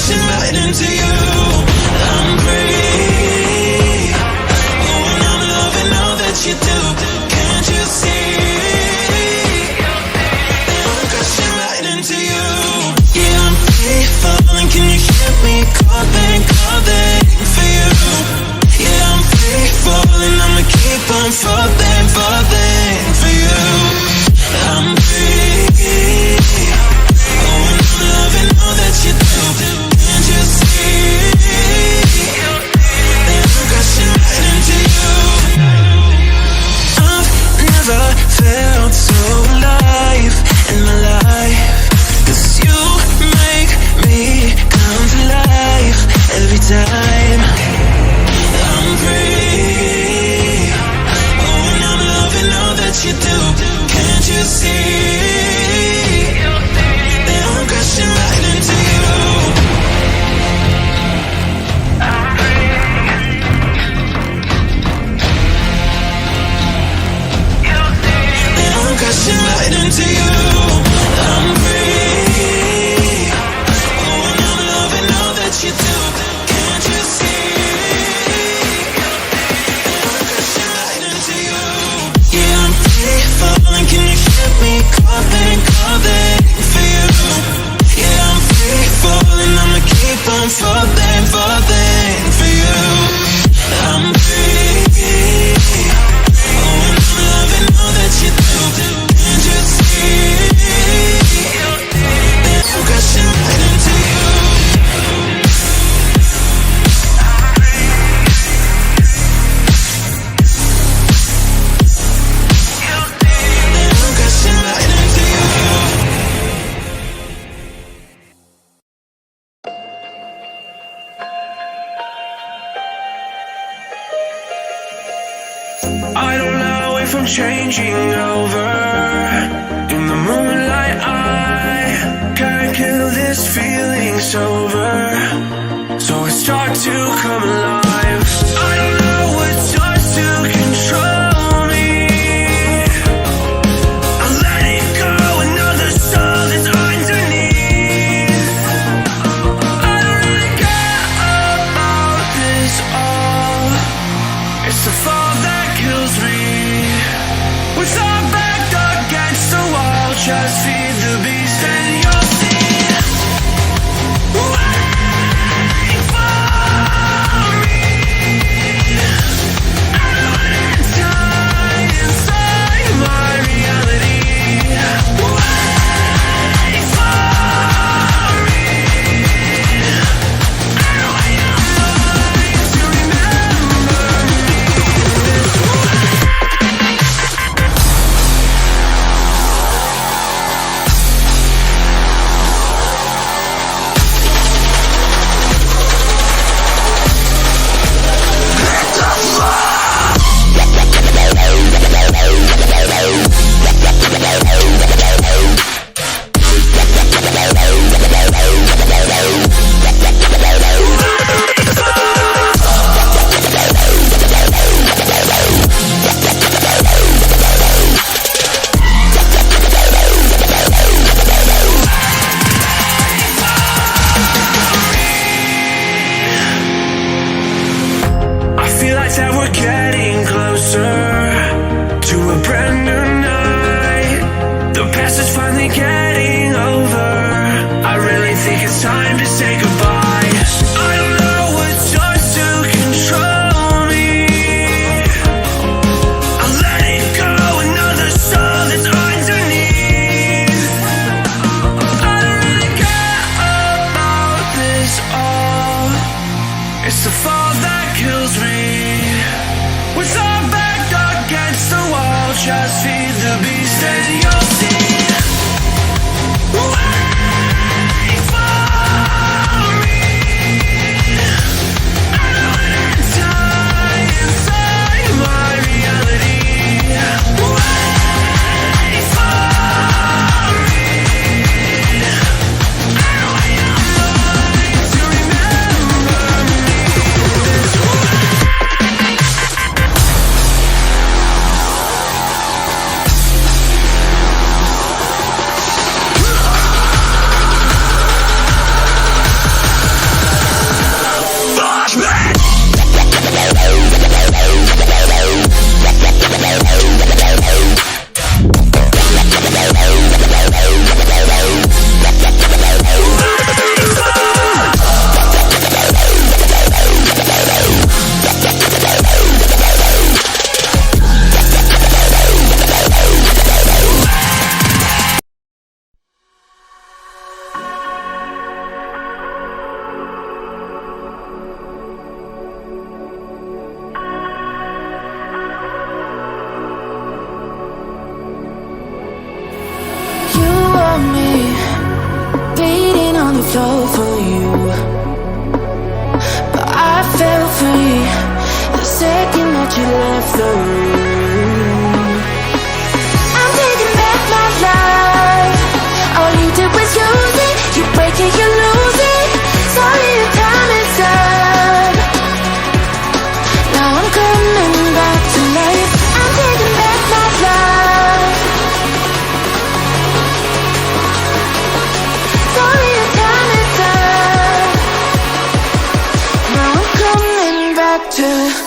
crashing right into you. I'm free. Oh, and I'm loving all that you do. Can't you see? I'm crashing right into you. Yeah, I'm free falling. Can you hear me calling, calling for you? Yeah, I'm free falling. I'ma keep on falling, falling for you. I'm free. Oh, and I'm loving all that you do. Can't you see? I'm crashing right into you. I've never felt so alive in my life. 'Cause you make me come to life every time. I'm free. Oh, and I'm loving all that you do. Can't you see? I'm crashing right into you. I'm crashing right into you. I'm free. Oh, and I'm loving all that you do. Can't you see? I'm crashing right into you. Yeah, I'm free falling. Can you hear me calling, calling for you? Yeah, I'm free falling. I'ma keep on falling, falling for you. I'm free. Oh, and I'm loving all that you do. Can't you see? I'm crashing right into you. I'm crashing right into you. I don't know if I'm changing over. In the moonlight I can't kill this feeling sober. So I start to come alive. I don't know what starts to control me. I let it go, another soul that's underneath. I don't really care about this all. It's the fall that kills me. With our back against the wall, just feed the beast and you'll see. Wait for me. I don't wanna die inside my reality. Wait for me. I don't want your mind to remember me this way. I feel like that we're getting closer to a brand new night. The past is finally getting over. I really think it's time to say goodbye. I don't know what starts to control me. I let it go, another soul that's underneath. I don't really care about this all. It's the fall that kills me. With our back against the wall, just feed the beast and you'll see. Wait for me. I don't wanna die inside my reality. Wait for me. I don't want your mind to remember me this way. you left the room. I'm taking back my life. All you did was use it. You break it, you lose it. Sorry, your time is done. Now I'm coming back to life. I'm taking back my life. Sorry, your time is done. Now I'm coming back to life.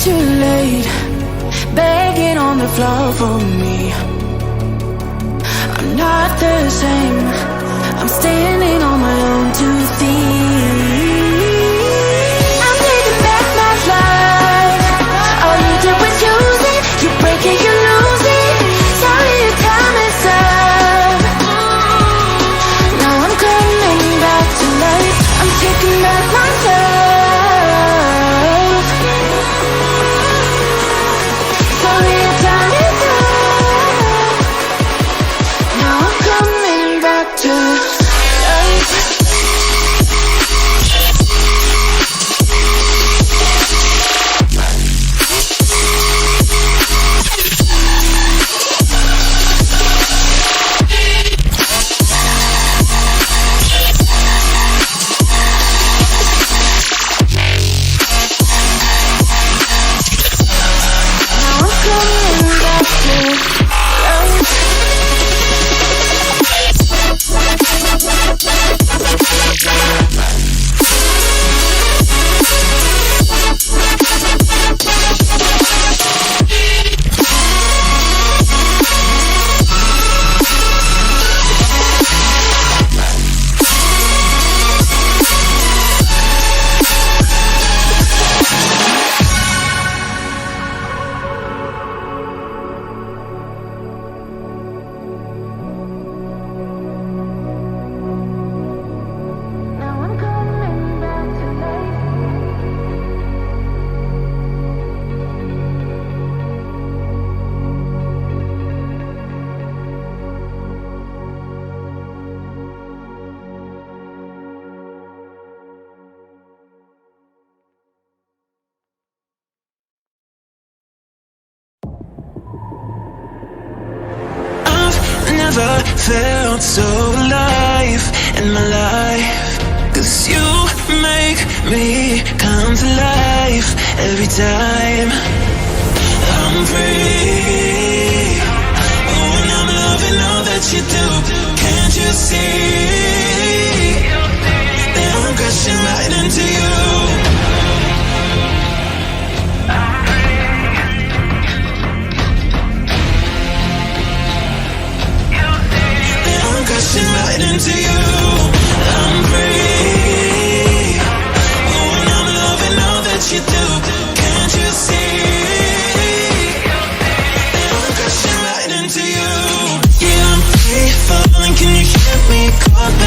Too late, begging on the floor for me. I'm not the same, I'm standing on my own 2 feet. I'm taking back my life. All you did was use it. You break it, you lose it. Sorry, your time is done. Now I'm coming back to life. I'm taking back my love. Sorry, your time is done. Now I'm coming back to life. Never felt so alive in my life. 'Cause you make me come to life every time. I'm free. Oh, and I'm loving all that you do. Can't you see that I'm crashing right into you? Crashing right into you. I'm free. Oh, and I'm loving all that you do. Can't you see? I'm crashing right into you. Yeah, I'm free falling. Can you hear me call?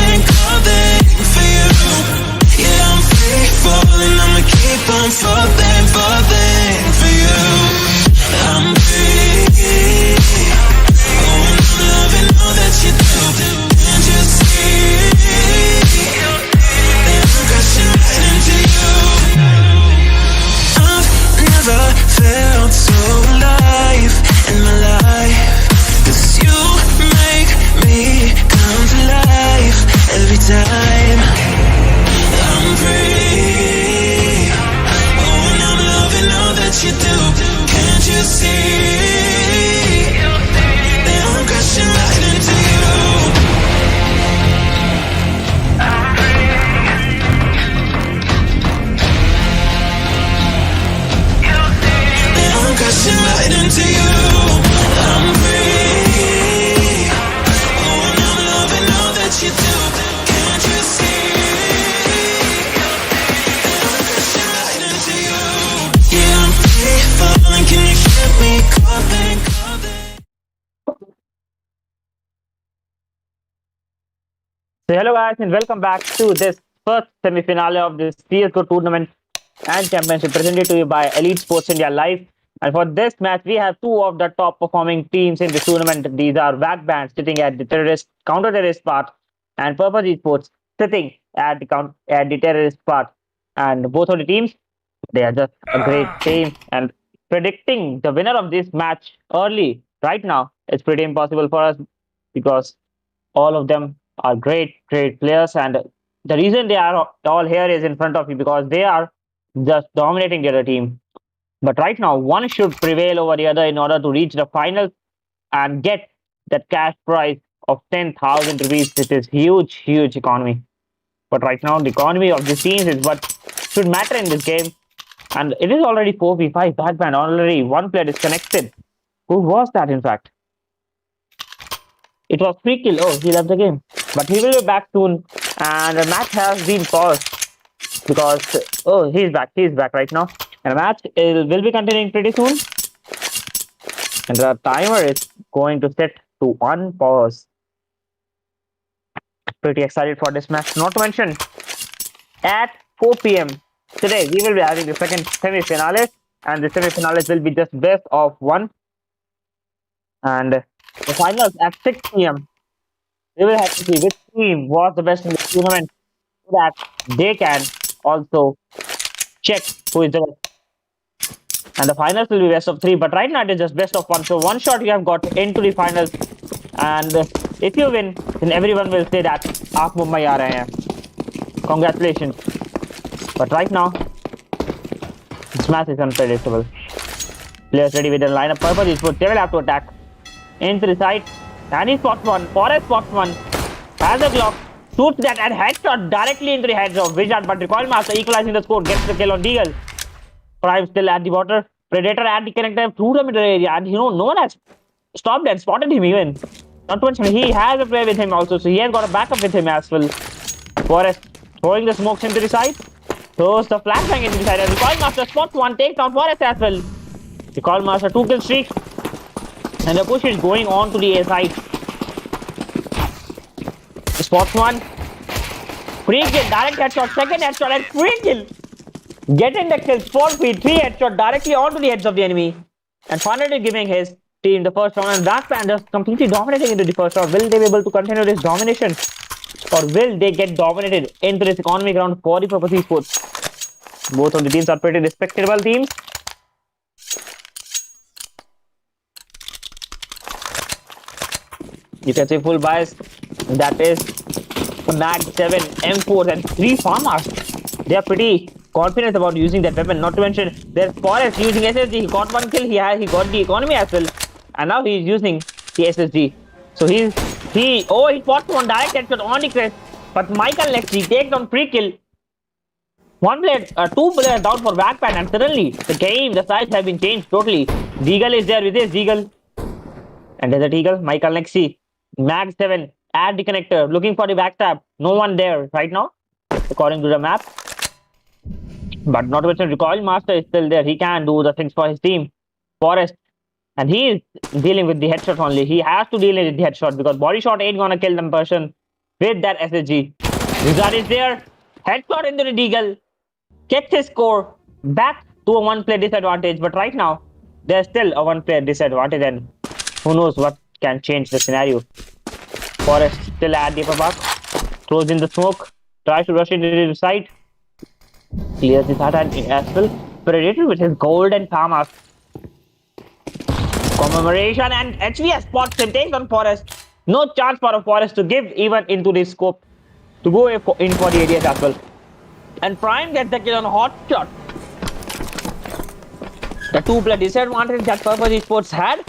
So hello guys and welcome back to this first semi-finale of this CSGO tournament and championship presented to you by Elite Sports India Live. And for this match, we have two of the top performing teams in this tournament. These are VAC Banned sitting at the counter-terrorist part, and Purpose Esports sitting at the terrorist part. And both of the teams, they are just a great team. And predicting the winner of this match early right now is pretty impossible for us because all of them are great players, and the reason they are all here is in front of you because they are just dominating the other team. But right now, one should prevail over the other in order to reach the finals and get that cash prize of 10,000 rupees. This is huge economy. But right now, the economy of these teams is what should matter in this game. And it is already 4v5 backband. Already one player is connected. Who was that, in fact? It was free kill. Oh, he left the game. But he will be back soon. And the match has been paused because, oh, he's back. He's back right now. And the match will be continuing pretty soon. And the timer is going to set to unpause. Pretty excited for this match. Not to mention, at 4 p.m. today, we will be having the second semi-finale. And the semi-finales will be just best of one. And the finals at 6 p.m. We will have to see which team was the best in the tournament so that they can also check who is the best. And the finals will be best of three, but right now it is just best of one. So one shot you have got into the finals, and if you win, then everyone will say that आप मुंबई आ रहे हैं. Congratulations. But right now, this match is unpredictable. Players ready with the lineup. Purpose Esports, they will have to attack into the side. And he spots one. Forest spots one. Has a Glock. Shoots that and headshot directly into the heads of Wizard. But Recoil Master equalizing the score. Gets the kill on Deagle. Prime still at the water. Predator at the connector through the middle area. And no one has stopped and spotted him even. Not to mention, he has a player with him also. So he has got a backup with him as well. Forest throwing the smokes into the side. Throws the flashbang into the side. And Recoil Master spots one. Takes down Forest as well. Recoil Master 2-kill streak. And the push is going on to the A side. Spots one. Free kill, direct headshot, second headshot, and free kill. Getting the kill, 4-3 headshot directly onto the heads of the enemy. And finally giving his team the first round. And Black Panthers completely dominating into the first round. Will they be able to continue this domination? Or will they get dominated into this economic round for the Purpose Esports? Both of the teams are pretty respectable teams. You can see full bias. That is Mag 7, M4 and 3 farmers. They are pretty confident about using that weapon. Not to mention their Forest using SSG. He got one kill. He got the economy as well. And now he is using the SSG. So he spots one direct headshot on the crest. But Michael Lexi takes down free kill. Two players down for VAC Banned, and suddenly the sides have been changed totally. Deagle is there with his Deagle. And Desert Eagle, Michael Lexi. Mag 7 at the connector, looking for the backstab. No one there right now, according to the map. But not to mention, Recoil Master is still there. He can do the things for his team. Forest. And he is dealing with the headshot only. He has to deal with the headshot because body shot ain't gonna kill them person with that SSG. Wizard is there. Headshot into the Deagle. Gets his score back to a one-player disadvantage. But right now, there's still a one-player disadvantage, and who knows what can change the scenario. Forest still at the upper park. Throws in the smoke. Tries to rush into the side. Clears the side as well. Predator with his gold and farmers. Commemoration and HVS spots him. Takes on Forest. No chance for a Forest to give even into the scope. To go in for the areas as well. And Prime gets the kill on hot shot. The two-player disadvantage that Purpose Esports had.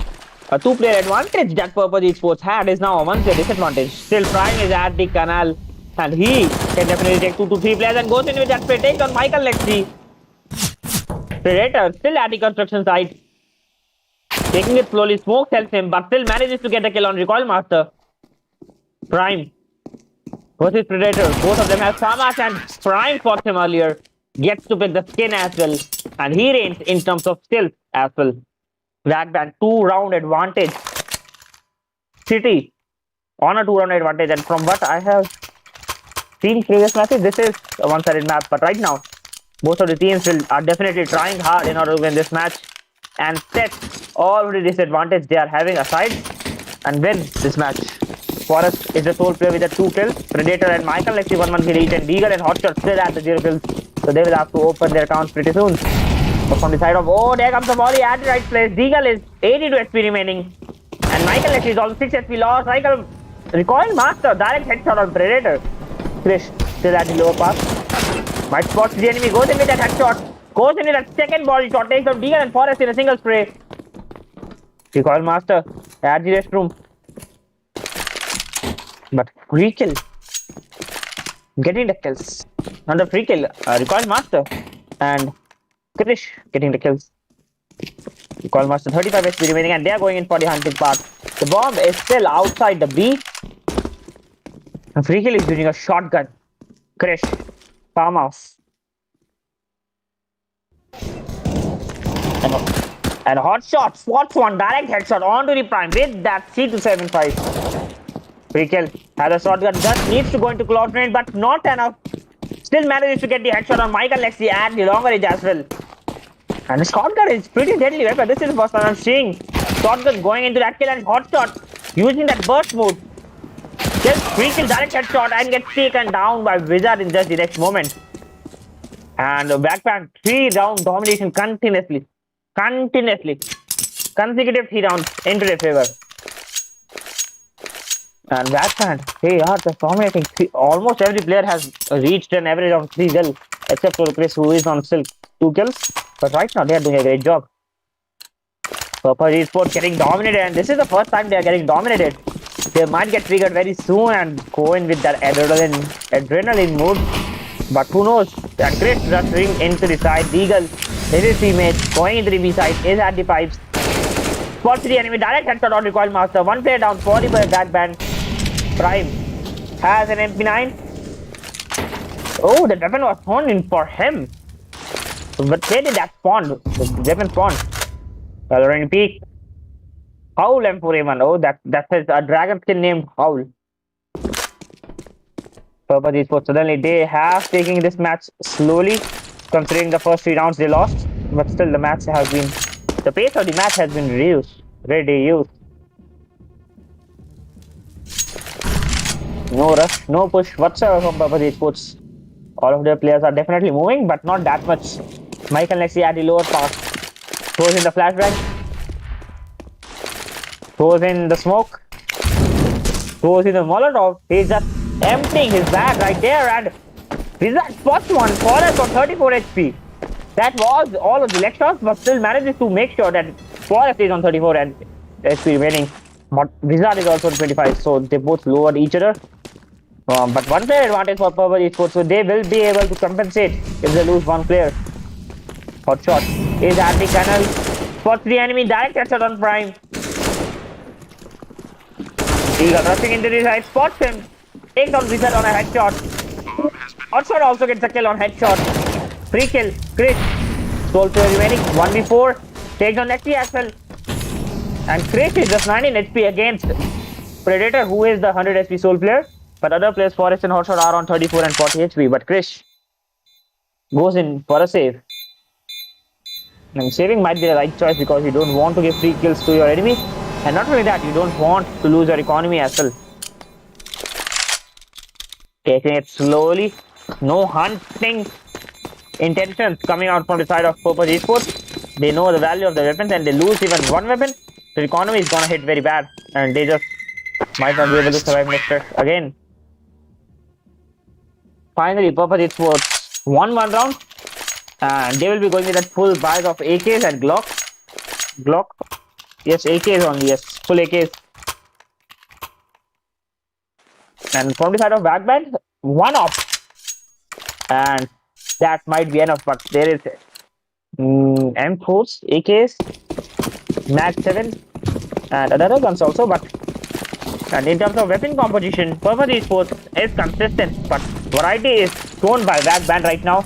A two-player advantage that Purpose Esports had is now a one-player disadvantage. Still, Prime is at the canal, and he can definitely take 2 to 3 players and goes in with that play. Takes on Michael Lexi. Predator still at the construction site. Taking it slowly, Smoke helps him, but still manages to get a kill on Recoil Master. Prime versus Predator. Both of them have Samas, and Prime spots him earlier. Gets to pick the skin as well, and he reigns in terms of skills as well. VAC Banned 2-round advantage. City on a 2-round advantage, and from what I have seen previous matches, this is a one-sided map. But right now, most of the teams are definitely trying hard in order to win this match and set all the disadvantage they are having aside and win this match. Forest is the sole player with the 2 kills. Predator and Michael Lexi 1 kill each, and Deagle and Hotshot still at the 0 kills. So they will have to open their accounts pretty soon. But from the side of, oh, there comes the volley at the right place. Deagle is 82 HP remaining. And Michael Lexi is also 6 HP lost. Michael recoil master, direct headshot on Predator. Krish still at the lower pass. Might spot the enemy, goes in with that headshot. Goes in with that second body shot, takes out Deagle and Forest in a single spray. Recoil master at the restroom. But free kill. Getting the kills. Not the free kill. Recoil master. And Krish getting the kills. Recoil master 35 HP remaining, and they are going in for the hunting part. The bomb is still outside the B. And free kill is using a shotgun. Krish. Farmhouse. And a hot shot. Spots one direct headshot onto the prime with that C275. Free kill. Has a shotgun. Just needs to go into close range, but not enough. Still manages to get the headshot on Michael Lexi at the longer range as well. And the shotgun is pretty deadly weapon. This is the first time I'm seeing shotgun going into that kill, and hot shot using that burst mode. Just free kill, direct headshot, and gets taken down by Wizard in just the next moment. And VAC Banned 3-round domination continuously. Consecutive 3 rounds into their favor. And VAC Banned, they are just dominating. Almost every player has reached an average of 3 kills, except for Chris, who is on still 2 kills. But right now, they are doing a great job. Purple Esports getting dominated, and this is the first time they are getting dominated. They might get triggered very soon and go in with that adrenaline mood. But who knows? That Chris rushing into the side. Deagle, his teammate, going into the B side, is at the pipes. Spots the enemy, direct headshot on Recoil Master. 1 player down, 40 by VAC Banned. Prime has an MP9. Oh, the weapon was spawned in for him. But where did that spawn? The weapon spawned. Valorant peak. Howl M4A1. Oh, that is a dragon skin named Howl. Purple Esports, suddenly they have taken this match slowly, considering the first 3 rounds they lost. But still, the pace of the match has been reduced. No rush, no push whatsoever from Purple Esports. All of their players are definitely moving, but not that much. Michael Lexi at the lower pass. Throws in the flashbang. Throws in the smoke. Throws in the Molotov. He's just emptying his bag right there, and Wizard spots one. Forest on 34 HP. That was all of the leg shots, but still manages to make sure that Forest is on 34 and HP remaining. But Wizard is also on 25, so they both lowered each other. But 1 player advantage for Purple Esports, so they will be able to compensate if they lose 1 player. Hot shot is at the canal. Spots the enemy, direct headshot on Prime. Eagle rushing into the side, spots him. Takes out Wizard on a headshot. Hot shot also gets a kill on headshot. Free kill, Chris. Sole player remaining, 1v4. Takes on Lexi as well. And Chris is just 19 HP against Predator, who is the 100 HP sole player. But other players, Forest and Hotshot, are on 34 and 40 HP. But Krish goes in for a save. And saving might be the right choice because you don't want to give free kills to your enemy. And not only that, you don't want to lose your economy as well. Taking it slowly. No hunting intentions coming out from the side of Purple Esports. They know the value of the weapons, and they lose even 1 weapon. The economy is gonna hit very bad. And they just might not be able to survive next turn again. Finally, Purple Esports won 1 round, and they will be going with that full bag of AKs and Glock. Yes, AKs only, yes, full AKs. And from the side of VAC Banned, 1 off. And that might be enough, but there is M4s, AKs, Mag 7, and other guns also, but and in terms of weapon composition, Purple Esports is consistent, but variety is shown by VAC Banned right now.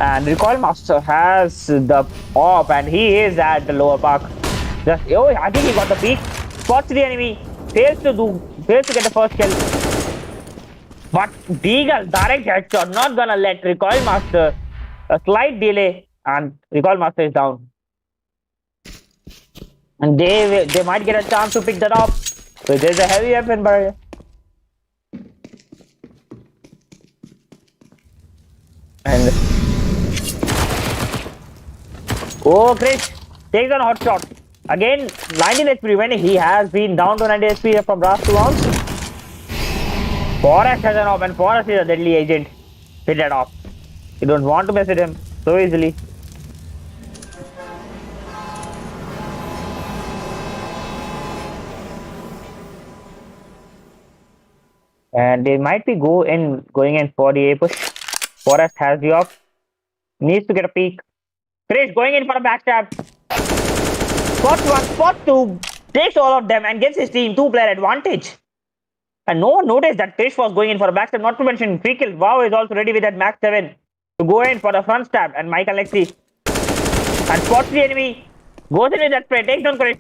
And Recoil Master has the op, and he is at the lower park. Just, oh, I think he got the peak. Spots the enemy, fails to get the first kill. But Deagle, direct headshot, not gonna let Recoil Master. A slight delay, and Recoil Master is down. And they might get a chance to pick that up. So there's a heavy weapon barrier. And oh, Chris takes on a hot shot. Again, 19 HP when he has been down to 90 HP from last 2 rounds. Forest has an op, and Forest is a deadly agent. Hit that off. You don't want to mess with him so easily. And they might be going in for the A push. Forest has the op. Needs to get a peek. Chris going in for a backstab. Spot 1, spot 2. Takes all of them and gets his team 2-player advantage. And no one noticed that Chris was going in for a backstab. Not to mention free kill. Wow is also ready with that max 7 to go in for the front stab. And Mike Alexi. And spots the enemy. Goes in with that spray. Takes down Chris.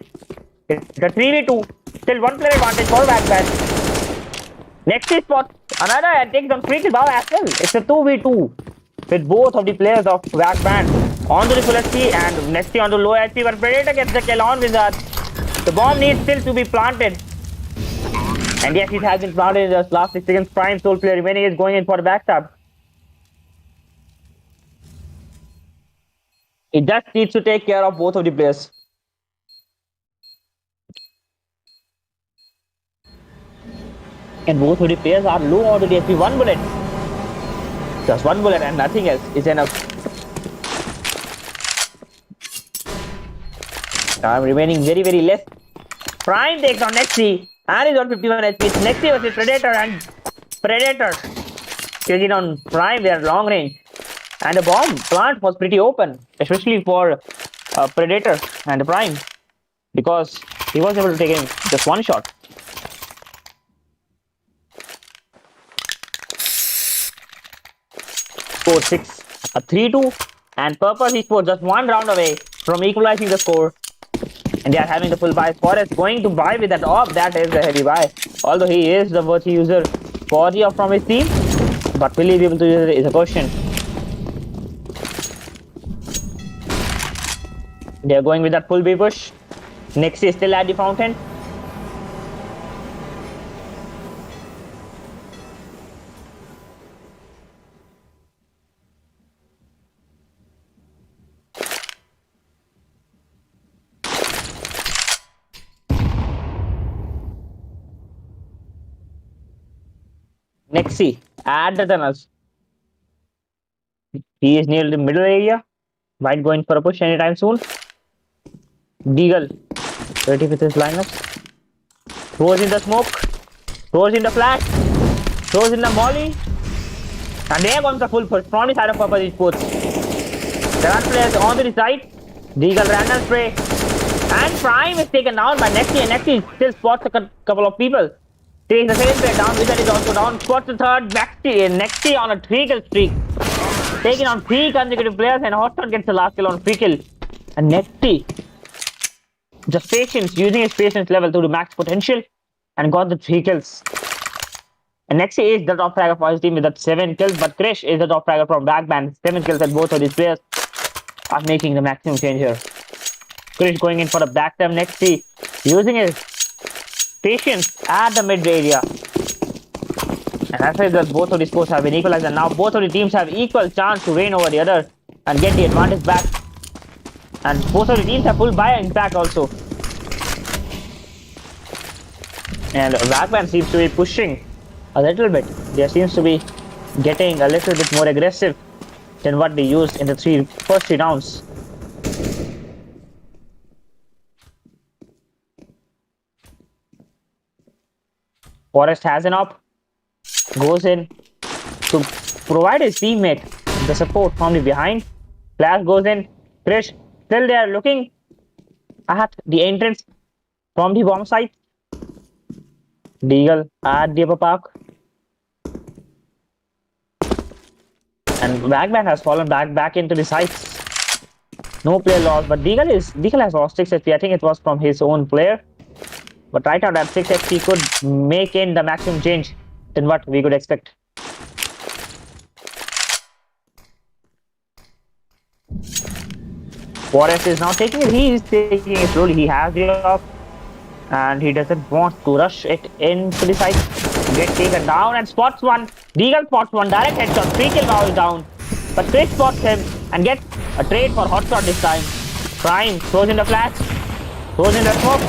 It's the 3v2. Still 1-player advantage for VAC Banned. Next is spot another takes on free kill Wow as well. It's a 2v2 with both of the players of VAC Banned onto the full HP and Nexty onto low HP, but Predator gets the kill on with that. The bomb needs still to be planted. And yes, it has been planted in the last 6 seconds. Prime sole player remaining is going in for the backstab. It just needs to take care of both of the players. And both of the players are low onto the HP. 1 bullet. Just 1 bullet and nothing else is enough. Time remaining very, very less. Prime takes on Nexty and is on 51 HP. It's Nexty versus Predator, and Predator changing on Prime. They are long range. And the bomb plant was pretty open, especially for Predator and Prime, because he was able to take in just 1 shot. Score 6, a 3-2, and Purpose Esports just 1 round away from equalizing the score. And they are having the full buy. Forest going to buy with that op. That is a heavy buy. Although he is the worthy user for the op from his team, but will he be able to use it is a question. They are going with that full B push. Nexty is still at the fountain. Nexty at the tunnels. He is near the middle area. Might go in for a push anytime soon. Deagle ready with his lineups. Throws in the smoke. Throws in the flash. Throws in the molly. And there comes the full push from the side of Purple Esports. There are players on the side. Deagle random spray. And Prime is taken down by Nexty, and Nexty still spots a couple of people. Takes the second player down. Wizard is also down. Spots the third. Nexty on a 3-kill streak. Taking on 3 consecutive players, and Hotshot gets the last kill on free kill. And Nexty just patience, using his patience level to the max potential, and got the 3 kills. And Nexty is the top fragger for his team with that 7 kills, but Krish is the top fragger from VAC Banned. 7 kills, and both of these players are making the maximum change here. Krish going in for a backstab. Nexty using his patience at the mid area. And as I said, both of these scores have been equalized, and now both of the teams have equal chance to reign over the other and get the advantage back. And both of the teams have full buy impact also. And VAC Banned seems to be pushing a little bit. There seems to be getting a little bit more aggressive than what they used in the first 3 rounds. Forest has an op. Goes in to provide his teammate the support from the behind. Flash goes in. Krish still there looking at the entrance from the bomb site. Deagle at the upper park. And VAC Banned has fallen back into the sites. No player lost, but Deagle has lost 6 HP. I think it was from his own player. But right now that 6 HP could make in the maximum change than what we could expect. Forrest is now taking it. He is taking it slowly. He has the off, and he doesn't want to rush it into the side. Get taken down and spots one. Deagle spots one. Direct headshot. 3 kill now is down. But Chris spots him and gets a trade for hot shot this time. Prime throws in the flash. Throws in the smoke.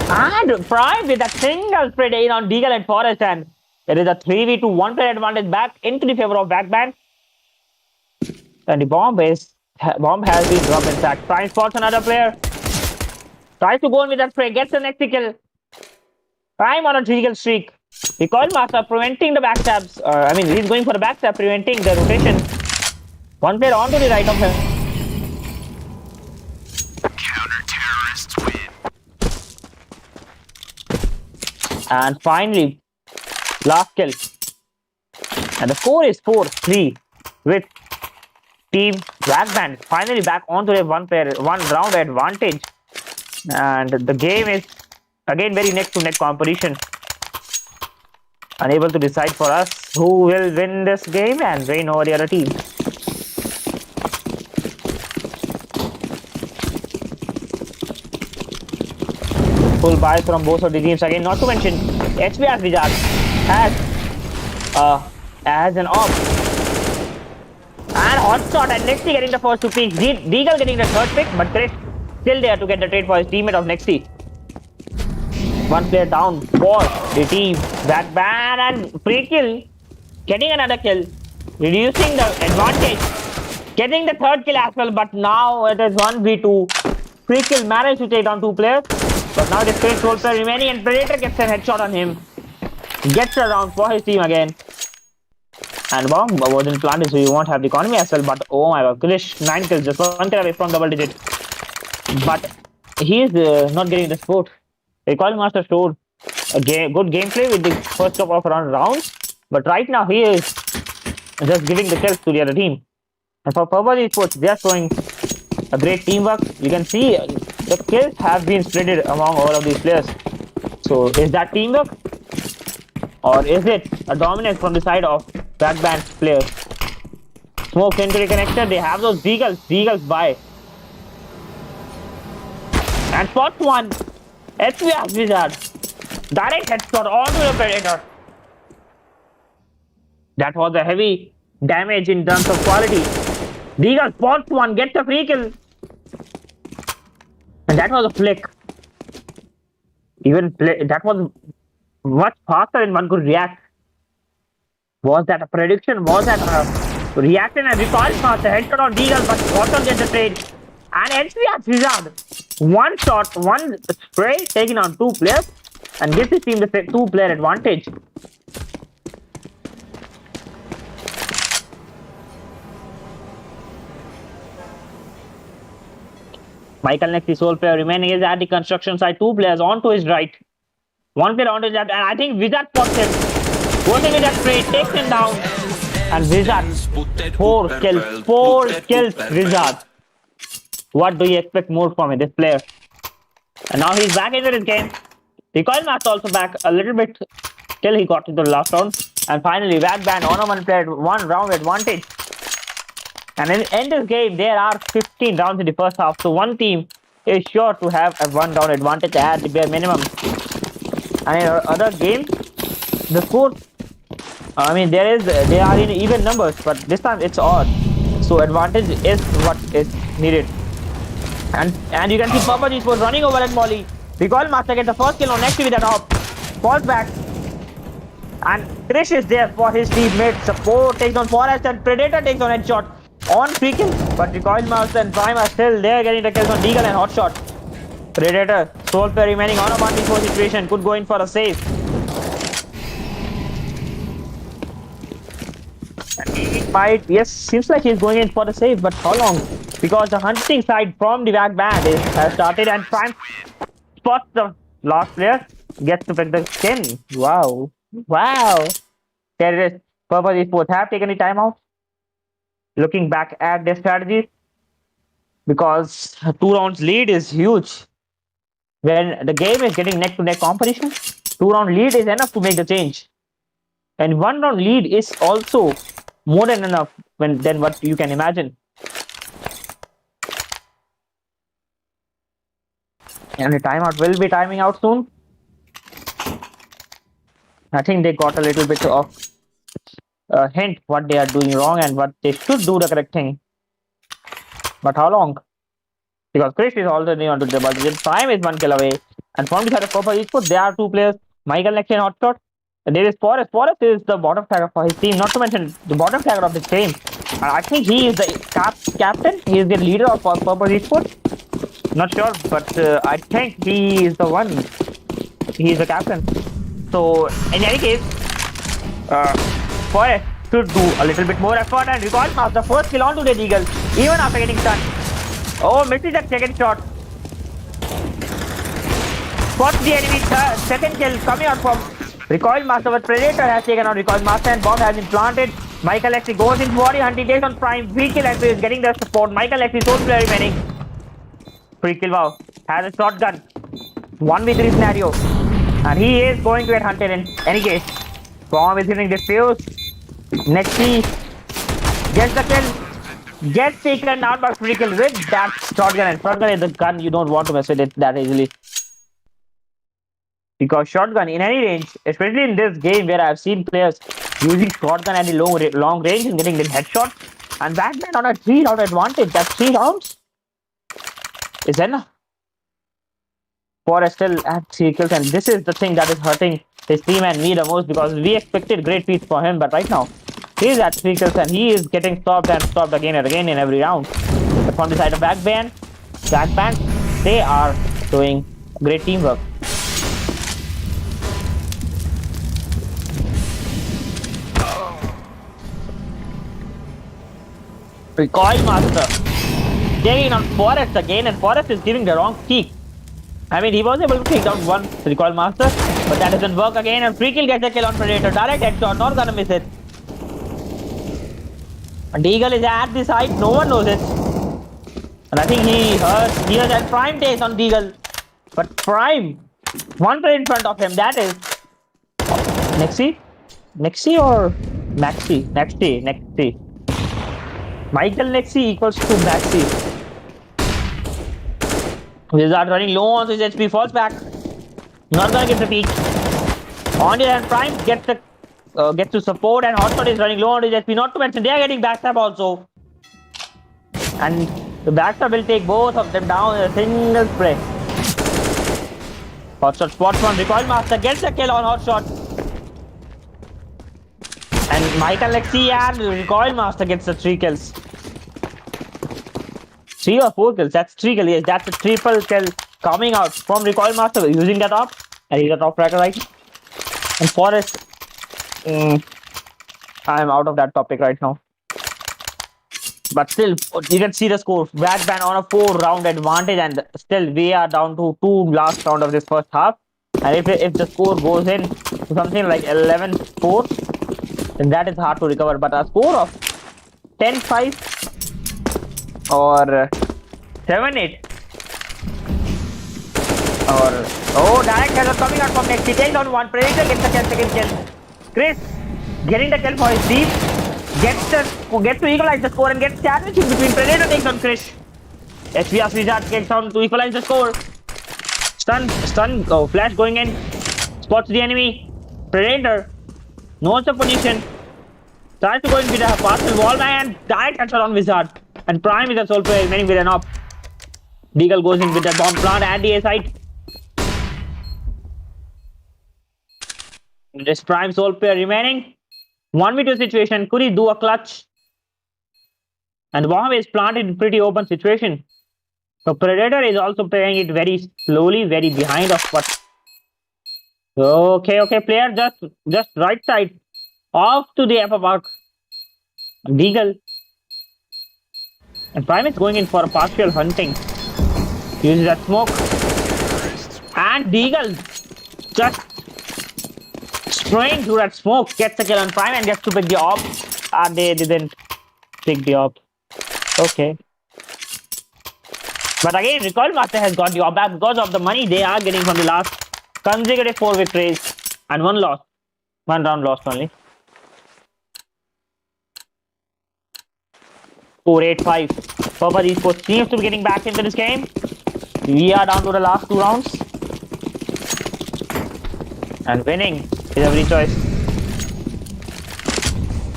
And Prime with a single spread in on Deagle and Forrest, and it is a 3v2 one-player advantage back into the favor of VAC Banned. And the bomb has been dropped in fact. Prime spots another player. Tries to go in with that spray, gets the next kill. Prime on a 3 kill streak. Recoil Master preventing the backstabs. I mean, he's going for the backstab, preventing the rotation. One player onto the right of him. Counter-terrorists win. And finally, last kill. And the score is 4-3 with Team VAC Banned finally back onto a one round advantage. And the game is again very neck to neck competition. Unable to decide for us who will win this game and reign over the other team. Full buys from both of the teams again. Not to mention, HBR Wizard has an off. And hot shot and Nexty getting the first 2 picks. Deagle getting the third pick, but Chris still there to get the trade for his teammate of Nexty. One player down for the team. VAC Banned and free kill. Getting another kill. Reducing the advantage. Getting the third kill as well, but now it is 1v2. Free kill managed to take down 2 players. But now the Chris role player remaining and Predator gets a headshot on him. Gets a round for his team again. And bomb wasn't planted, so you won't have the economy as well. But oh my god, Krish 9 kills, just 1 kill away from double digit. But he is not getting the support. Recoil Master showed a good gameplay with the first couple of rounds, but right now he is just giving the kills to the other team. And for CSGO Esports, they are showing a great teamwork. You can see the kills have been spread among all of these players. So is that teamwork? Or is it a dominance from the side of VAC Banned players? Smoke into the connector. They have those Deagles by. And spot one. HBR Wizard. Direct headshot onto the Predator. That was a heavy damage in terms of quality. Deagle spots one, gets a free kill. And that was a flick. That was much faster than one could react. Was that a prediction? Was that a reaction? And Recoil Master headshot on Deagle, but Bottom gets the trade. And HBR Wizard. One shot, one spray taking on 2 players and gives his team the 2-player advantage. Michael next, the sole player remaining, is at the construction site. 2 players onto his right. 1 player onto his left, and I think Wizard spots him. Goes in with that spray, takes him down. And Wizard, 4 kills. 4 kills, Wizard. What do you expect more from this player? And now he's back into this game. Recoil Master also back a little bit till he got into the last round. And finally, VAC Banned on a 1 round advantage. And in this game, there are 15 rounds in the first half. So one team is sure to have a 1 round advantage at the bare minimum. And in other games, the score, I mean, they are in even numbers, but this time it's odd. So advantage is what is needed. And you can see CSGO Esports running over at Molly. Recoil Master gets the first kill on next with that hop. Falls back. And Krish is there for his teammate. Support takes on Forrest and Predator takes on headshot on free kill. But Recoil Master and Prime are still there getting the kills on Deagle and hotshot. Predator, sole player remaining on a 1v4 situation, could go in for a save. And he might, yes, seems like he's going in for the save, but how long? Because the hunting side from the VAC Banned has started and Prime spots the last player, gets to pick the skin. Wow. Wow. There it is. CSGO Esports have taken the timeout. Looking back at their strategies, because 2 rounds lead is huge. When the game is getting neck to neck competition, 2 round lead is enough to make the change. And 1 round lead is also more than enough than what you can imagine. And the timeout will be timing out soon. I think they got a little bit of a hint what they are doing wrong and what they should do the correct thing. But how long? Because Chris is already onto the budget. Prime is 1 kill away. And from the side of Copper Esports, there are two players, Michael next and Hotshot. And there is Forrest. Forrest is the bottom tagger for his team, not to mention the bottom tagger of his team. And I think he is the captain. He is the leader of Purple Esports. Not sure, but I think he is the one. He is the captain. So, in any case, Forrest should do a little bit more effort and Recoil Master first kill onto the Deagle, even after getting stunned. Oh, misses that second shot. Spots the enemy, second kill coming out from Recoil Master, but Predator has taken out Recoil Master and bomb has been planted. Michael Lexi goes in body hunting, takes on Prime. Free kill and is getting the support. Michael Lexi sole player remaining. Free kill, wow. Has a shotgun. 1v3 scenario. And he is going to get hunted in any case. Bomb is hitting defuse. Nexi gets the kill. Gets taken down by free kill with that shotgun. And shotgun is the gun you don't want to mess with it that easily. Because shotgun in any range, especially in this game where I've seen players using shotgun at the long range and getting the headshot. And VAC Banned on a 3-round advantage. That's 3 rounds. Is enough. Forrest still at 3 kills, and this is the thing that is hurting his team and me the most because we expected great feats for him, but right now he is at 3 kills and he is getting stopped and stopped again and again in every round. But from the side of VAC Banned, they are doing great teamwork. Recoil Master taking on Forrest again, and Forrest is giving the wrong peek. I mean, he was able to take down one Recoil Master, but that doesn't work again. And free kill gets a kill on Predator. Direct headshot, not gonna miss it. And Eagle is at the side, no one knows it. And I think he hears that Prime takes on Deagle. But Prime, one player in front of him, that is Nexi? Nexi or Maxi? Nexi. Michael Nexi equals to Maxi. Wizard running low on his HP, falls back. Not gonna get the peak. On the hand, Prime gets to support, and Hotshot is running low on his HP. Not to mention they are getting backstab also. And the backstab will take both of them down in a single spray. Hotshot spots one. Recoil Master gets a kill on Hotshot. And Michael Lexi and Recoil Master gets the 3 kills. 3 or 4 kills, that's 3 kills, yes, that's a triple kill coming out from Recoil Master using that op, and he's a top tracker right now. And Forrest, I'm out of that topic right now. But still, you can see the score, VAC Banned on a 4-round advantage, and still we are down to 2 last round of this first half. And if the score goes in to something like 11-4, then that is hard to recover. But a score of 10-5 or 7-8 or direct header coming out from next. He takes on one. Predator gets the second kill. Chris getting the kill for his team, gets to equalize the score and gets challenged in between. Predator takes on Chris. HBS Wizard takes on to equalize the score. Stun, flash going in, spots the enemy. Predator knows the position, tries to go in with a partial wall and direct headshot on Wizard. And Prime is a sole player remaining with an op. Deagle goes in with that bomb plant at the A side. This Prime sole player remaining. 1v2 situation. Could he do a clutch? And bomb is planted in pretty open situation. So Predator is also playing it very slowly, very behind of what. Okay, player just right side. Off to the upper mark. Deagle. And Prime is going in for a partial hunting. Uses that smoke. And Deagle just spraying through that smoke. Gets a kill on Prime and gets to pick the op. And they didn't pick the op. Okay. But again, Recoil Master has got the op back because of the money they are getting from the last consecutive 4 victories. And 1 loss. 1 round lost only. 4-8-5. Purple Esports seems to be getting back into this game. We are down to the last 2 rounds. And winning is every choice.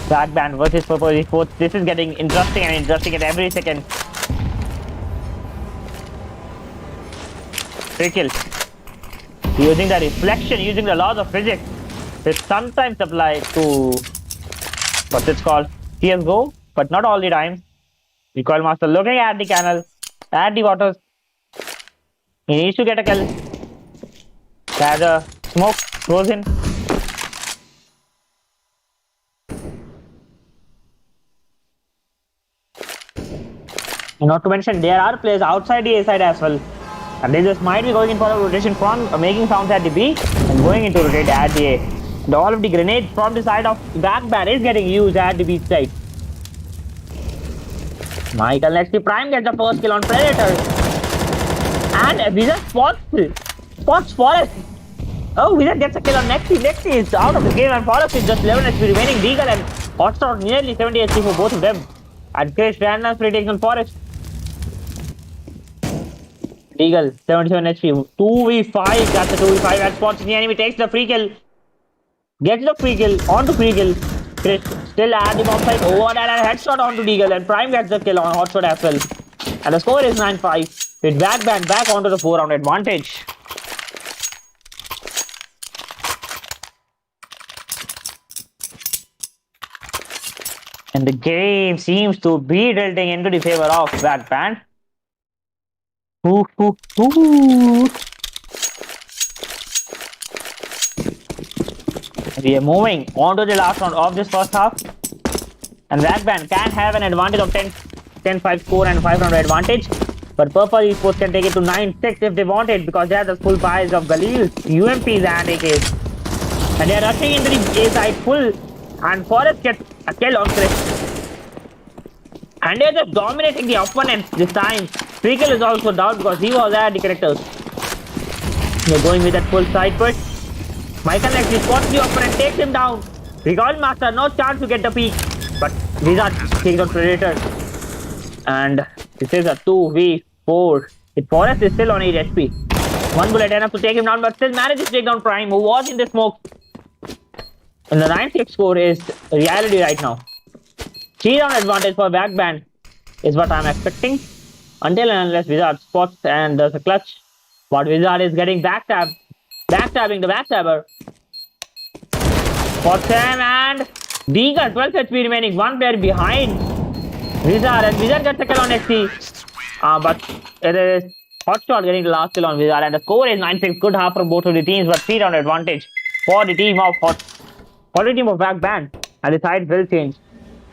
VAC Banned versus Purple Esports. This is getting interesting and interesting at every second. 3 kills. Using the reflection, using the laws of physics, which sometimes apply to what it's called CSGO, but not all the time. Recoil Master looking at the canal, at the waters. He needs to get a kill. There's a smoke goes in. Not to mention, there are players outside the A side as well. And they just might be going in for a rotation from making sounds at the B and going into rotate at the A. And all of the grenades from the side of VAC Banned is getting used at the B side. Michael next to Prime gets the first kill on Predator. And Wizard spots Forest. Oh, Wizard gets a kill on Nexty. Nexty is out of the game and Forest is just 11 HP remaining. Deagle and Hotshot nearly 70 HP for both of them. And Chris random free takes on Forest. Deagle 77 HP. 2v5. That's a 2v5 and spots the enemy. Takes the free kill. Gets the free kill. Onto free kill. Chris still at the bomb site. Over and a headshot onto Deagle. And Prime gets the kill on Hotshot as well. And the score is 9-5. With VAC Banned back onto the 4-round advantage. And the game seems to be tilting into the favor of VAC Banned. Ooh, ooh, ooh. We are moving on to the last round of this first half. And VAC Banned can have an advantage of 10-5 score and 5-round advantage. But Purple Esports can take it to 9-6 if they want it because they have the full piles of Galils, UMPs and AKs. And they are rushing into the A side full. And Forest gets a kill on Chris. And they're just dominating the opponents this time. Free kill is also down because he was at the characters. They're going with that full side push. Michael actually spots the opponent, takes him down. Recoil Master, no chance to get the peak. But Wizard takes on Predator. And this is a 2v4. The Forest is still on 8 HP. One bullet enough to take him down, but still manages to take down Prime, who was in the smoke. And the 9-6 score is reality right now. 3-round advantage for VAC Banned is what I'm expecting. Until and unless Wizard spots and does a clutch. But Wizard is getting backstabbing the backstabber. Spots him and Deagle 12 HP remaining, one player behind Wizard, and Wizard gets a kill on XC. But it is Hotshot getting the last kill on Wizard, and the score is 9-6. Good half from both of the teams, but 3-round advantage for the team of VAC Banned. And the side will change.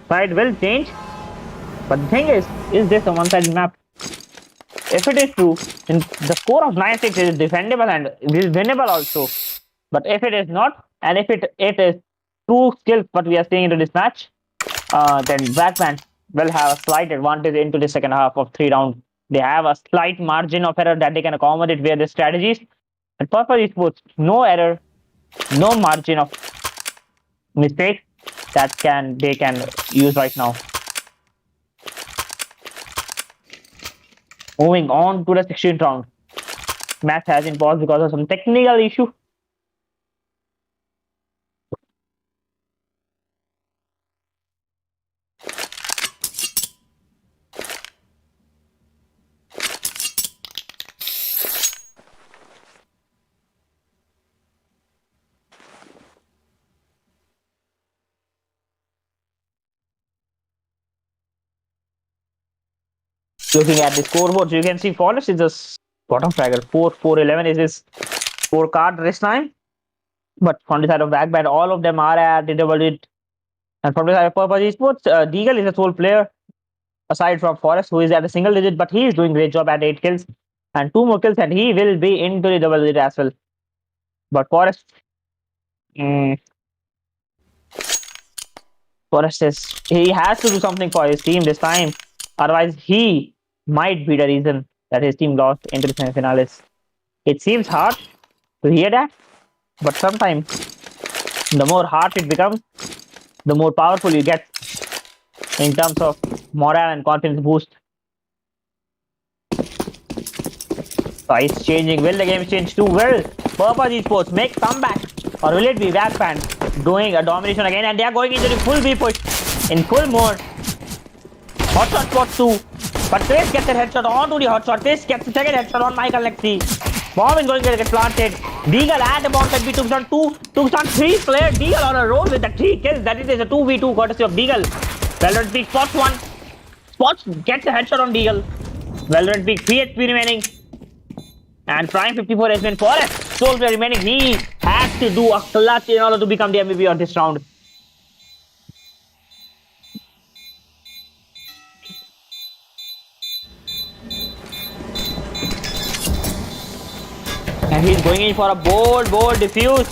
But the thing is this a one-sided map? If it is true, then the score of 9-6 is defendable and it is winnable also. But if it is not, and if it is true skills what we are seeing into this match, then VAC Banned will have a slight advantage into the second half of 3 rounds. They have a slight margin of error that they can accommodate via their strategies. And Purple Esports, no error, no margin of mistake that they can use right now. Moving on to the 16th round. Match has been paused because of some technical issue. Looking at the scoreboard, you can see Forest is the bottom fragger. 4-4-11 is his scorecard this time. But from the side of VAC Banned, all of them are at the double digit. And from the side of Purple Esports, Deagle is a sole player aside from Forest, who is at a single digit, but he is doing a great job at 8 kills and 2 more kills, and he will be into the double digit as well. But Forest he has to do something for his team this time. Otherwise, he might be the reason that his team lost into the semifinals. It seems hard to hear that, but sometimes the more hard it becomes, the more powerful you get in terms of morale and confidence boost. Size changing. Will the game change too? Will Purpose Esports make comeback? Or will it be VAC Banned doing a domination again? And they are going into the full B push in full mode. Hotshot spot 2. But Chris gets a headshot onto the hotshot. Chris gets the second headshot on Michael Lexi. Bomb is going to get planted. Deagle at the bomb site. We took down 3 player. Deagle on a roll with the 3 kills. That it is a 2v2 courtesy of Deagle. Valorant Peak Spots 1. Spots gets a headshot on Deagle. Valorant Peak 3 HP remaining. And Prime 54 has been Forest. Sole player remaining. He has to do a clutch in order to become the MVP of this round. And he's going in for a bold diffuse.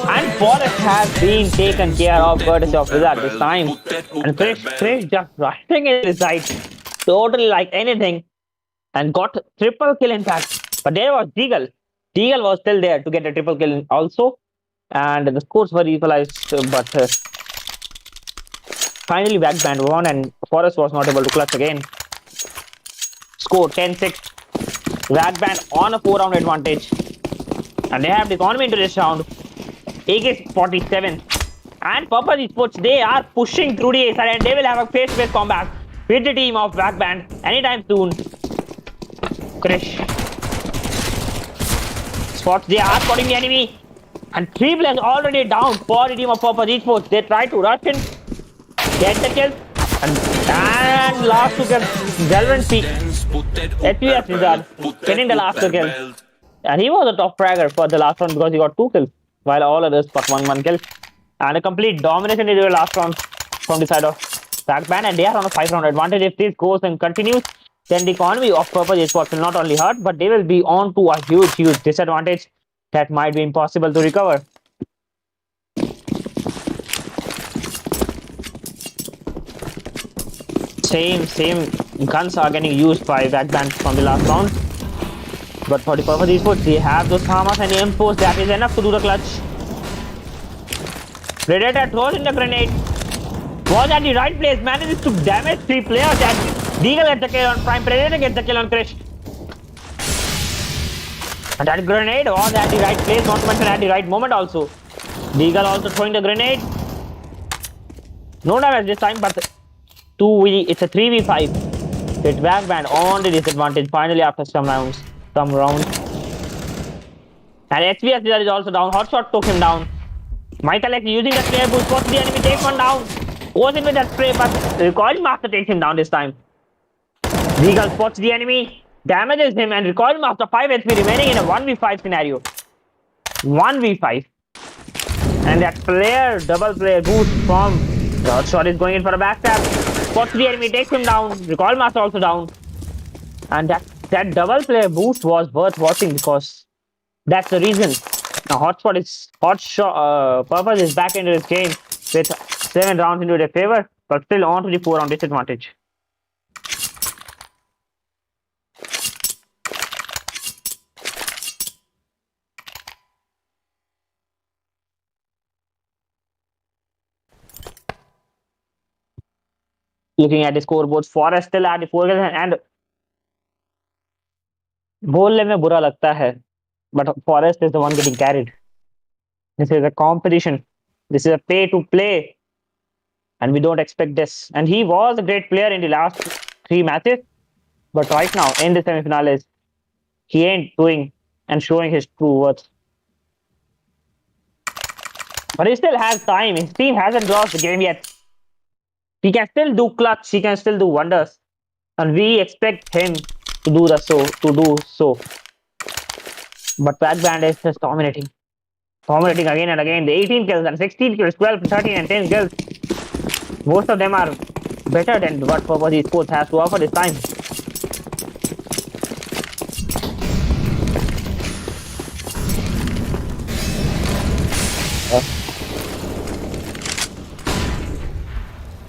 And Forest has been taken care of courtesy of Wizard this time. And Chris just rushing in his side. Totally like anything. And got triple kill in fact. But there was Deagle. Deagle was still there to get a triple kill also. And the scores were equalized. But finally VAC Banned won and Forest was not able to clutch again. Score 10-6. VAC Banned on a 4-round advantage. And they have the economy into this round. AK 47. And Purpose Esports, they are pushing through the A side and they will have a face-to-face combat with the team of VAC Banned anytime soon. Krish spots, they are spotting the enemy. And 3 players already down for the team of Purpose Esports. They try to rush in, get the kill. And last to kill, Valorant Peak. FPS Wizard getting the last 2 kills. And he was a top fragger for the last round because he got 2 kills, while all others got 1 kill. And a complete domination in the last round from the side of VAC Banned, and they are on a 5-round advantage. If this goes and continues, then the economy of Purpose Esports will not only hurt, but they will be on to a huge disadvantage that might be impossible to recover. Same guns are getting used by VAC Banned from the last round. But for the Purpose Esports, they have those Hamas and M4s. That is enough to do the clutch. Predator throws in the grenade. Was at the right place. Manages to damage 3 players. And Deagle gets the kill on Prime. Predator gets the kill on Krish. And that grenade was at the right place. Not to mention at the right moment also. Deagle also throwing the grenade. No damage this time, but it's a 3v5. With VAC Banned on the disadvantage finally after some rounds. And HBS Wizard is also down. Hotshot took him down. Michael Lexi using the spray boost, spots the enemy, takes one down. Goes in with that spray, but Recoil Master takes him down this time. Deagle spots the enemy, damages him, and Recoil Master 5 HP remaining in a 1v5 scenario. 1v5. And that double player boost from the Hotshot is going in for a backstab. Spots the enemy, takes him down. Recoil Master also down. And that double player boost was worth watching because that's the reason. Now Purpose is back into this game with 7 rounds into their favor, but still on to the 4-round disadvantage. Looking at the scoreboards, Forest still at the 4 kills and बोलने में बुरा लगता है, but Forest is the one getting carried. This is a competition. This is a pay to play, and we don't expect this. And he was a great player in the last 3 matches, but right now in the semifinals, he ain't doing and showing his true worth. But he still has time. His team hasn't lost the game yet. He can still do clutch. He can still do wonders, and we expect him to do so. But VAC Banned is just dominating again and again. The 18 kills and 16 kills, 12, 13 and 10 kills. Most of them are better than what Purpose Esports has to offer this time.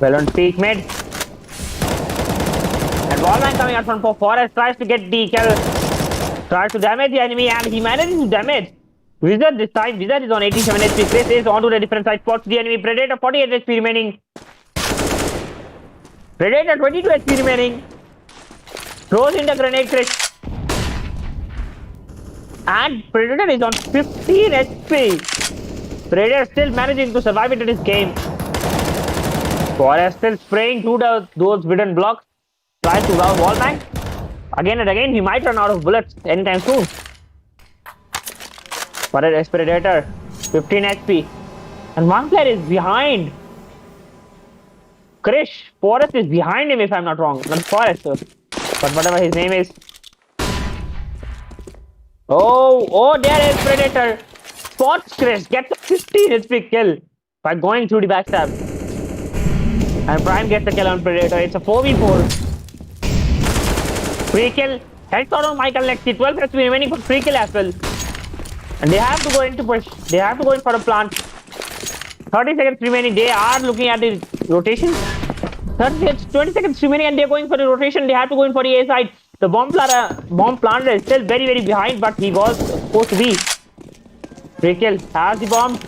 Well on peak mid. And Wallman coming out from Forest tries to get the kill. Tries to damage the enemy and he manages to damage Wizard this time. Wizard is on 87 HP. Chris is onto the different side. Spots the enemy. Predator 48 HP remaining. Predator 22 HP remaining. Throws in the grenade, Chris. And Predator is on 15 HP. Predator still managing to survive into this game. Forrest still spraying through those wooden blocks. Tries to wall bang. Again and again, he might run out of bullets anytime soon. But Predator, 15 HP. And one player is behind. Krish, Forrest is behind him if I'm not wrong. Not Forrest, but whatever his name is. Oh, there is Predator. Spots Krish, gets a 15 HP kill by going through the backstab. And Prime gets the kill on Predator. It's a 4v4. Free kill. Headshot on Michael Lexi. 12 HP remaining for free kill as well. And they have to go into push. They have to go in for a plant. 30 seconds remaining. They are looking at the rotation. 20 seconds remaining and they're going for the rotation. They have to go in for the A side. The bomb planter is still very, very behind, but he was supposed to be. Free kill. Has the bomb.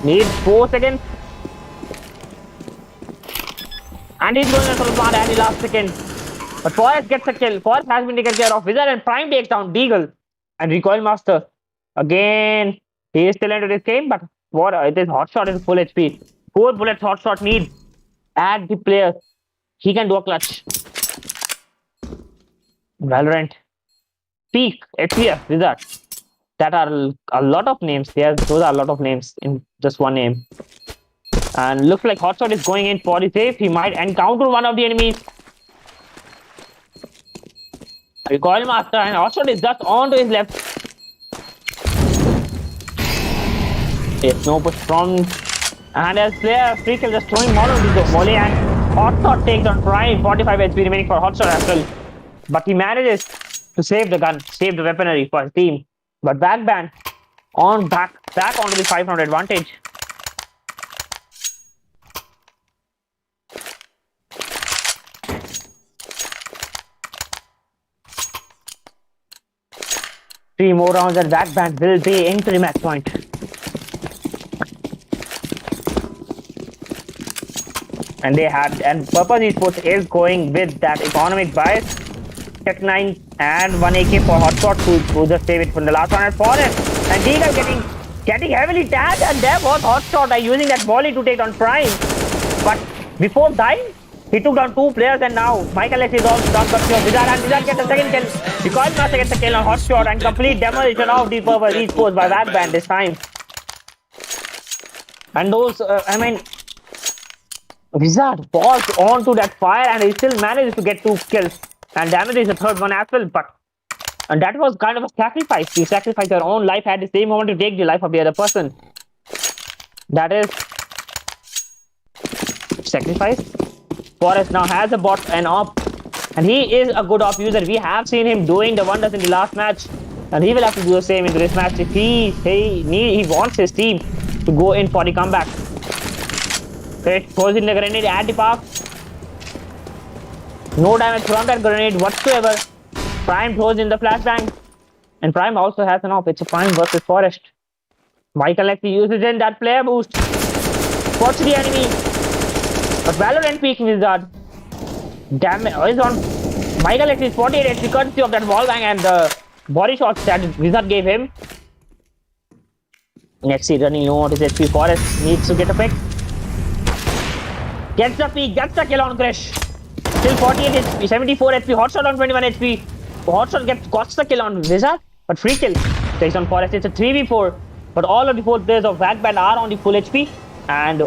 Needs 4 seconds. And he's going for the plant at the last second. But Forrest gets a kill. Forrest has been taken care of. Wizard and Prime takes down Deagle. And Recoil Master. Again, he is still into this game, but what it is Hotshot is full HP. 4 bullets Hotshot needs. Add the player. He can do a clutch. Valorant. Peak, HPF, Wizard. That are a lot of names. Those are a lot of names in just one name. And looks like Hotshot is going in for the safe. He might encounter one of the enemies. Recoil Master and Hotshot is just on to his left. Yes, no push from. And as player, free kill just throwing more of the volley and Hotshot takes on Prime. 45 HP remaining for Hotshot as well. But he manages to save the gun, save the weaponry for his team. But VAC Banned on back onto the 500 advantage. Three more rounds and VAC Banned will be into the match point. And Purpose Esports is going with that economic bias. Tech 9 and 1 AK for Hotshot to just save it from the last one at Forest. And Deagle getting heavily tagged, and there was Hotshot using that volley to take on Prime. But before dying, he took down 2 players, and now Michael X is also down for Wizard, and Wizard gets the second kill. Recoil Master gets the kill on Hotshot and complete demolition of the Purpose Esports by VAC Banned this time. And those, Wizard falls onto that fire and he still manages to get 2 kills. And damage is the third one as well, and that was kind of a sacrifice. You sacrifice your own life at the same moment to take the life of the other person. That is sacrifice. Forrest now has a bot and op, and he is a good op user. We have seen him doing the wonders in the last match, and he will have to do the same in this match if he wants his team to go in for the comeback. Okay, throws in the grenade at the park. No damage from that grenade whatsoever. Prime throws in the flashbang. And Prime also has an op. It's a Prime versus Forest. Michael Lexi uses in that player boost. Spots the enemy. But Valorant peeking Wizard. Damage is on. Michael Lexi is 48 HP courtesy of that wall bang and the body shots that Wizard gave him. Lexi running low on his HP. Forest needs to get a pick. Gets the peek, gets the kill on Krish. Still 48 HP, 74 HP, Hotshot on 21 HP. Hotshot got the kill on Wizard, but free kill takes on Forest. It's a 3v4, but all of the 4 players of VAC Banned are on the full HP, and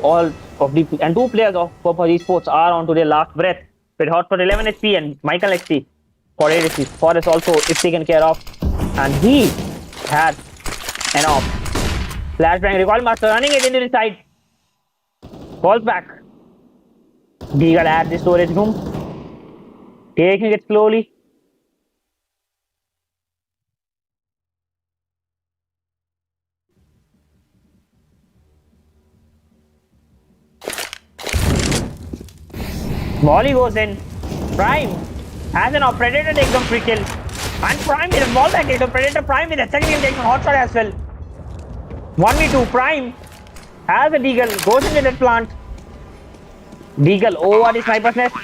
2 players of Purpose Esports are on to their last breath. With Hotshot 11 HP and Michael XP 48 HP. Forest also is taken care of, and he had an off. Flashbang, Recoil Master running it into the side. Falls back. Deagle at the storage room. Taking it slowly. Volley goes in. Prime has an off. Predator takes some free kill. And Prime with a ball back into Predator. Prime with a second kill takes on Hotshot as well. 1v2. Prime has a Deagle. Goes into that plant. Deagle over the sniper's nest.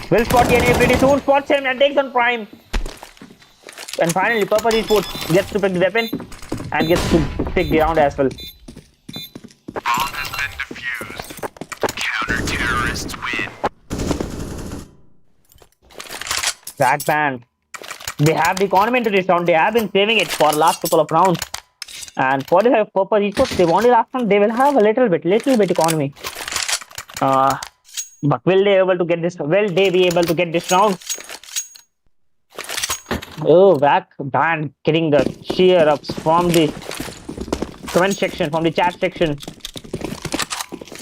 Will spot the enemy pretty soon. Spots him and takes on Prime. And finally, Purple Esports gets to pick the weapon and gets to pick the round as well. Bomb has been defused. Counter-terrorists win. VAC Banned. They have the economy into this round. They have been saving it for last couple of rounds. And for the Purple Esports, they won the last round. They will have a little bit economy. But will they able to get this? Will they be able to get this round? Oh, VAC Banned getting the cheer ups from the comment section, from the chat section.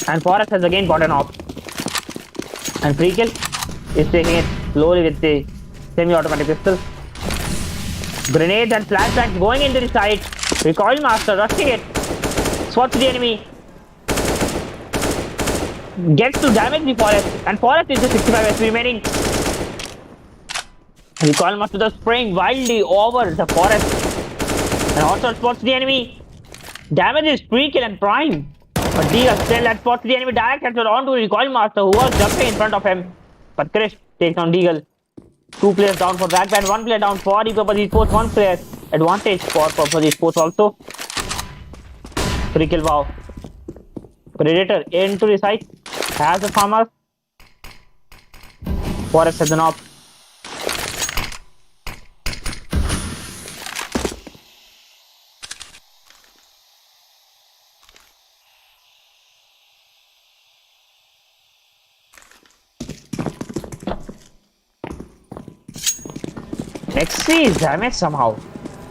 And Forest has again gotten off. And Free Kill is taking it slowly with the semi-automatic pistol. Grenades and flashbangs going into the side. Recoil Master rushing it. Swats the enemy. Gets to damage the Forest. And Forest is the 65 HP remaining. Recoil Master just spraying wildly over the Forest. And also spots the enemy. Damages Free Kill and Prime. But Dia still at spots the enemy. Direct headshot onto Recoil Master who was jumping in front of him. But Krish takes on Deagle. 2 players down for VAC Banned, 1 player down for the Purple Esports, 1 player advantage for Purple Esports also. Free Kill wow. Predator into the site. Has a farmer. Forest has an op. XC is damaged somehow.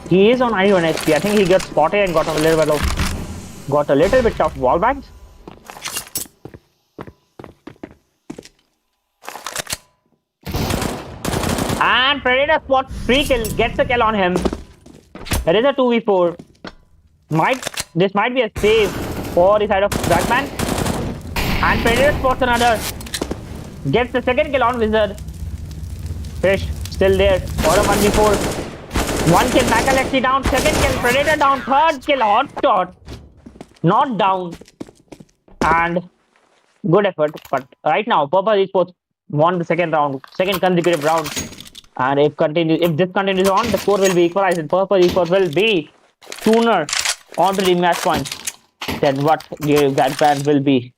He is on 91 HP. I think he got spotted and got a little bit of wall bangs. And Predator spots Free Kill, gets a kill on him. There is a 2v4. This might be a save for the side of VAC Banned. And Predator spots another. Gets the second kill on Wizard. Fish still there. For a 1v4. 1 kill, Macalexi down. Second kill, Predator down. Third kill, Hot Shot. Not down. And good effort. But right now, Purple Esports won the second consecutive round. And if this continues on, the score will be equalized. And Purple Esports will be sooner onto the match point than what the VAC Banned will be.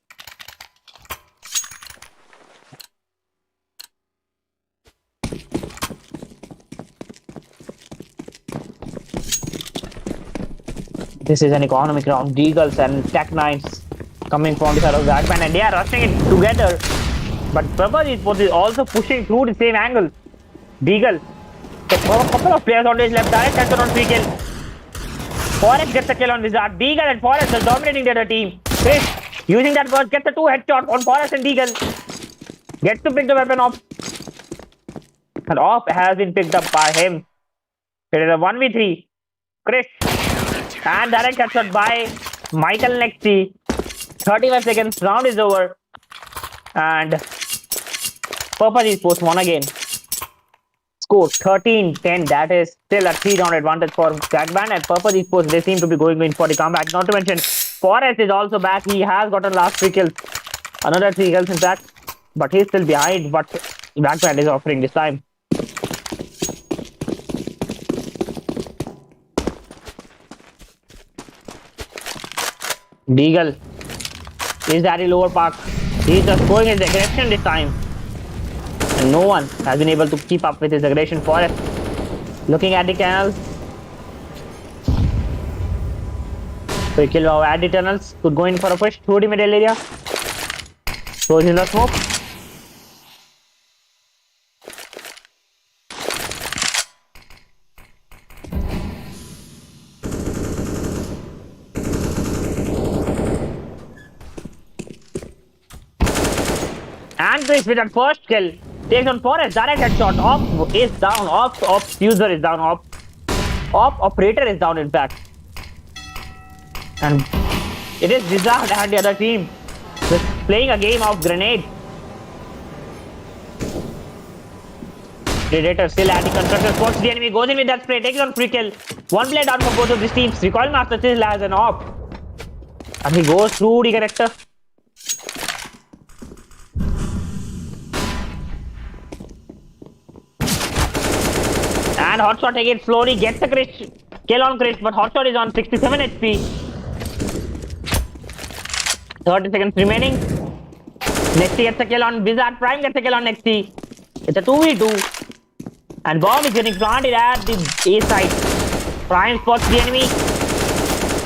This is an economic round. Deagles and Tech-9s coming from the side of VAC Banned, and they are rushing it together. But Purple Esports is also pushing through the same angle. Deagle. A couple of players on his left. Direct headshot on Free Kill. Forest gets a kill on Wizard. Deagle and Forest are dominating the other team. Chris, using that burst, gets a 2 headshot on Forest and Deagle. Gets to pick the weapon up. And off has been picked up by him. It is a 1v3. Chris. And direct headshot by Michael Nexty. 35 seconds. Round is over. And Purple Esports won again. Score 13-10. That is still a 3-round advantage for VAC Banned, and Purple Esports, they seem to be going in for the comeback. Not to mention, Forest is also back. He has gotten last 3 kills. Another 3 kills in fact. But he's still behind what VAC Banned is offering this time. Deagle is at the lower park. He's just going in the aggression this time. And no one has been able to keep up with his aggression. Forest looking at the canals. Free Kill wow at the tunnels. Could go in for a push through the middle area. Throws in the smoke. And Chris with that first kill takes on Forest. Direct headshot. Op is down. Ops user is down. Op operator is down in fact. And it is Wizard and the other team just playing a game of grenade. Predator still at the construction. Spots the enemy. Goes in with that spray. Takes on Free Kill. 1 player down for both of these teams. Recoil Master still has an op. And he goes through the character. And And Hotshot again slowly gets a kill on Krish, but Hotshot is on 67 HP. 30 seconds remaining. Nexty gets a kill on Wizard. Prime gets a kill on Nexty. It's a 2v2. And bomb is getting planted at the A side. Prime spots the enemy.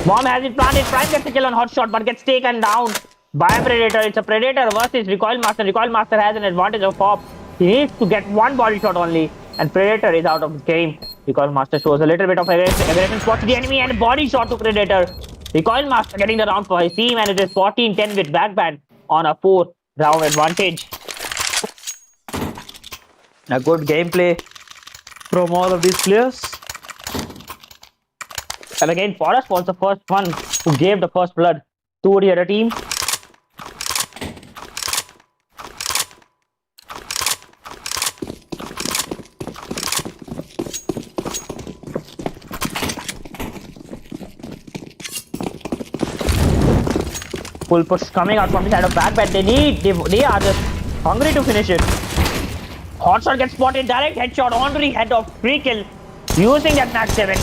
Bomb has it planted. Prime gets a kill on Hotshot, but gets taken down by Predator. It's a Predator versus Recoil Master. Recoil Master has an advantage of pop. He needs to get one body shot only. And Predator is out of the game. Recoil Master shows a little bit of aggression, spots the enemy, and body shot to Predator. Recoil Master getting the round for his team, and it is 14-10 with VAC Banned on a 4-round advantage. A good gameplay from all of these players. And again, Forest was the first one who gave the first blood to the other team. Full push coming out from the side of VAC Banned. They are just hungry to finish it. Hotshot gets spotted, direct headshot onto the head of free kill using that Max 7.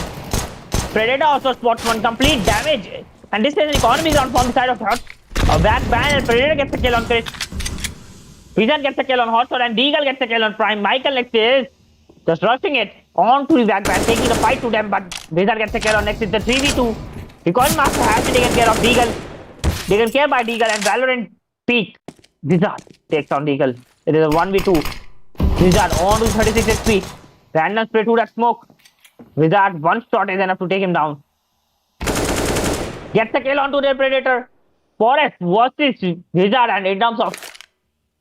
Predator also spots one complete damage. And this is an economy round from the side of VAC Banned, and Predator gets a kill on Chris. Wizard gets a kill on Hotshot, and Deagle gets a kill on Prime. Michael next is just rushing it onto the VAC Banned, taking the fight to them, but Wizard gets a kill on next. It's the 3v2. Recoil Master has been taken care of Deagle. Taken care by Deagle, and Valorant peak. Wizard takes on Deagle. It is a 1v2. Wizard on to 36 HP. Random spray to that smoke. Wizard, one shot is enough to take him down. Gets a kill onto their Predator. Forest versus Wizard, and in terms of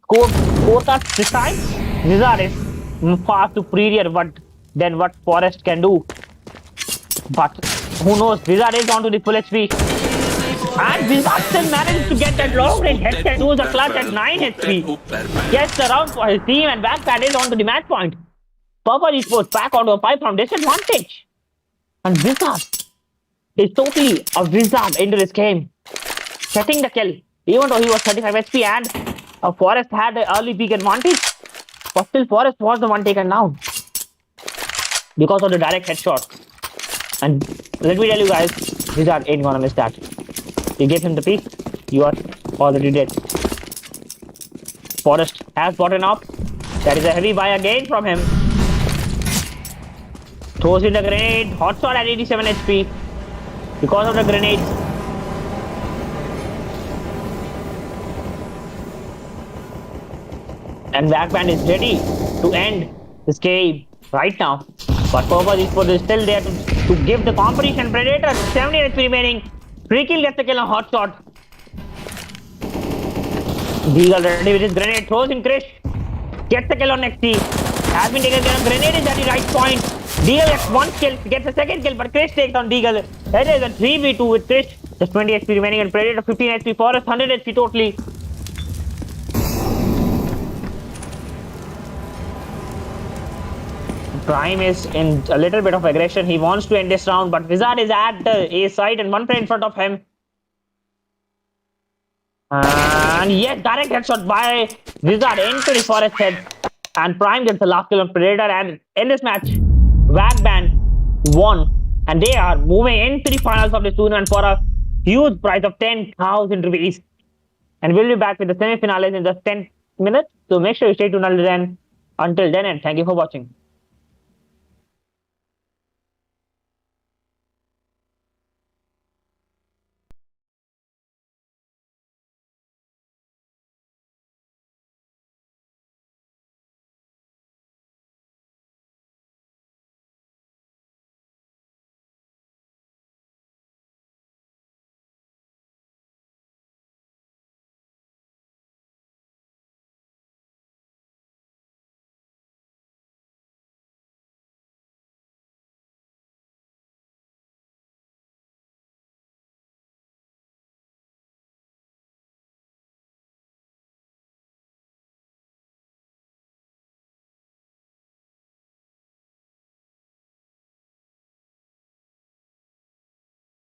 quotas this time, Wizard is far superior than what Forest can do. But who knows? Wizard is on to the full HP. And Wizard still managed to get that long range headset to the clutch at 9 HP. Gets the round for his team, and VAC Banned is on to the match point. Purple Esports back onto a 5-round disadvantage. And Wizard is totally a wizard into this game. Getting the kill, even though he was 35 HP and Forest had the early peak advantage. But still, Forest was the one taken down because of the direct headshot. And let me tell you guys, Wizard ain't gonna miss that. You give him the peak, you are already dead. Forest has gotten up. That is a heavy buy again from him. Throws in the grenade. Hotshot at 87 HP because of the grenade. And VAC Banned is ready to end this game right now. But Purple Esports is still there to give the competition. Predator, 70 HP remaining. Free kill gets the kill on Hotshot. Deagle ready with his grenade. Throws in Krish. Gets the kill on Nexty. Has been taken care of. Grenade is at the right point. Deagle gets one kill. Gets a second kill, but Krish takes on Deagle. It is a 3v2 with Krish. Just 20 HP remaining, and Predator 15 HP. Forest 100 HP totally. Prime is in a little bit of aggression. He wants to end this round, but Wizard is at the A side and one player in front of him. And yes, direct headshot by Wizard into the Forest head. And Prime gets the last kill on Predator. And in this match, VAC Banned won. And they are moving into the finals of this tournament for a huge prize of 10,000 rupees. And we'll be back with the semi-finals in just 10 minutes. So make sure you stay tuned until then. And thank you for watching.